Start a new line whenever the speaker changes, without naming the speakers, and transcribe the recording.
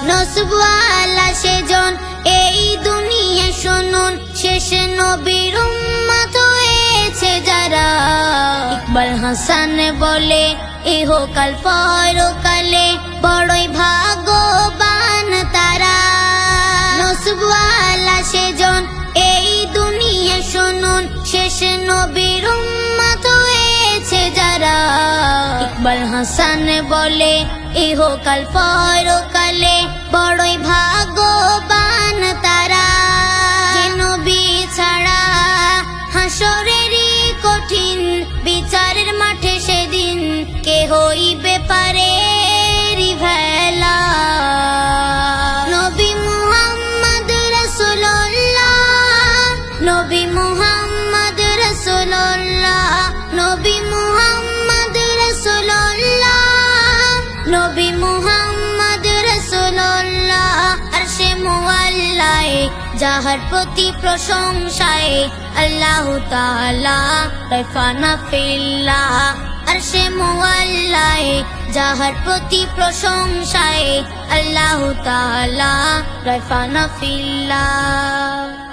নসবওয়ালা সেজন এই দুনিয়া শুনুন, শেষ নবীর উম্মত হয়েছে যারা। ইকবাল হাসান বলে ইহকাল পরকালে বড়ই ভাগ্যবান তারা। নসবওয়ালা সেজন এই দুনিয়া শুনুন, শেষ নবীর উম্মত হয়েছে যারা। ইকবাল হাসান বলে ইহকাল পরকালে বড়ই ভাগ্যবান তারা। যে নবী ছাড়া হাসরেরই কঠিন বিচারের মাঠে সেদিন কে হইবে পারে ভেলা। নবী মুহাম্মদ রাসূলুল্লাহ, নবী মুহাম্মদ রাসূলুল্লাহ, নবী মুহাম্মদ রাসূলুল্লাহ, নবী মুহাম্মদ রাসূলুল্লাহ। আরশে মুআল্লায় যাহার প্রতি প্রশংসায় আল্লাহ তাআলা রাফানা ফিল্লাহ। আরশে মুআল্লায় যাহার প্রতি প্রশংসায় আল্লাহ তাআলা রাফানা ফিল্লাহ।